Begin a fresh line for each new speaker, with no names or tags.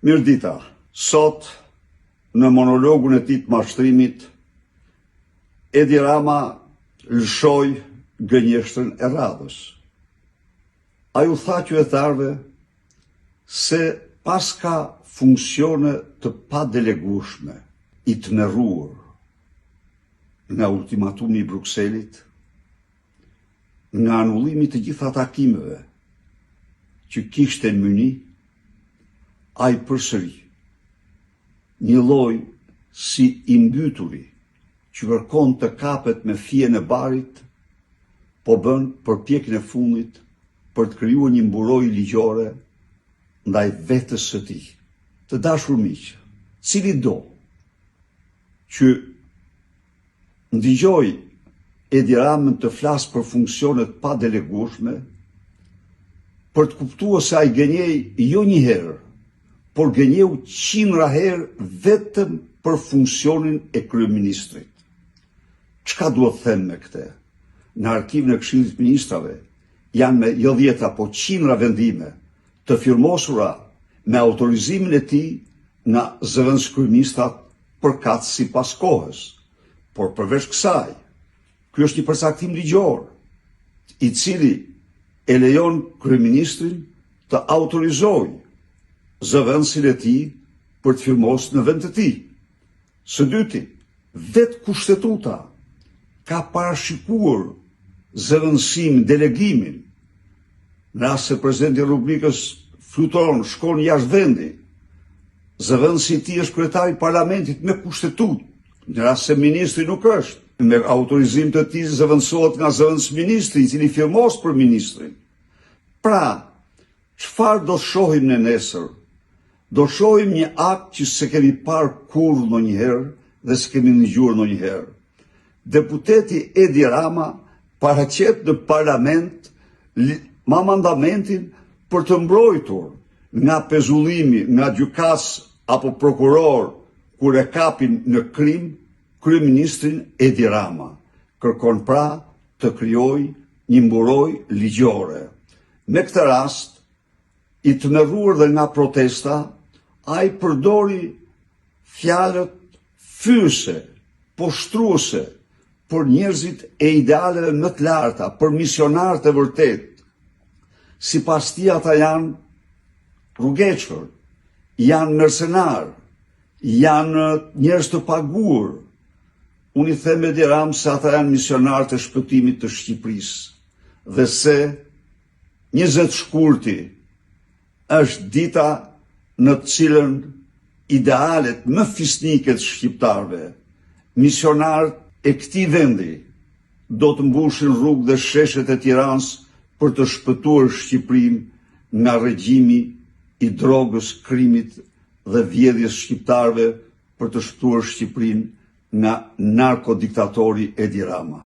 Mirdita, sot në monologun e tij të mashtrimit, Edi Rama lëshoi gënjeshtrën e radhës. Ai u tha qytetarëve se pas ka funksione të padelegueshme, i tmerruar nga ultimatumi i Brukselit, nga anullimi të gjitha takimeve që kishte në Myni, ai përsëri një lloj si i mbyturi që kërkon të kapet me fijen e barit, po bën përpjekjen e fundit për të krijuar një mburojë ligjore ndaj vetes së tij. Të dashur miq, cili do që ndigjoj Edi Ramën të flasë për funksionet pa delegueshme, për të kuptuar se ai gënjej jo një herë, por gënjeu 100 herë vetëm për funksionin e kryeministrit. Çka duhet të them me këtë? Në arkivin e Këshillit të Ministrave janë me jo 10 apo 100 vendime të firmosura me autorizimin e tij nga zëvendës kryeministrat përkatës sipas kohës. Por përveç kësaj, ky është një përcaktim ligjor, i cili e lejon kryeministrin të autorizojë zëvendësin e tij për të firmosur në vend të tij. Së dyti, vetë kushtetuta ka parashikuar zëvendësimin, delegimin, në rast se presidenti i Republikës fluturon, shkon jashtë vendi, zëvendësi i tij është kryetari i parlamentit me kushtetutë, në rast se ministri nuk është, me autorizim të tij zëvendësohet nga zëvendës ministri, i cili firmos për ministrin. Pra, çfarë do shohim në nesër? Do shohim një akt që se kemi parë kurrë ndonjëherë dhe se kemi ndëgjuar ndonjëherë. Deputeti Edi Rama paraqet në parlament mandamentin për të mbrojtur nga pezullimi, nga gjykas apo prokuror kur e kapin në krim kryeministrin Edi Rama. Kërkon pra të krijojë një mburojë ligjore. Me këtë rast, i tmerruar dhe nga protesta, ai përdori fjalët fyese, poshtruese për njerëzit e idealeve më të larta, për misionarët e vërtet. Sipas tij ata janë rrugeçër, janë mercenar, janë njerëz të paguar. Unë i them Edi Ramës se ata janë misionarët e shpëtimit të Shqipërisë dhe se 20 shkurti është dita në të cilën idealet më fisnike të shqiptarëve, misionarët e këtij vendi, do të mbushin rrugë dhe sheshet e Tiranës për të shpëtuar Shqipërinë nga regjimi i drogës, krimit dhe vjedhjes shqiptarëve, për të shpëtuar Shqipërinë nga narkodiktatori Edi Rama.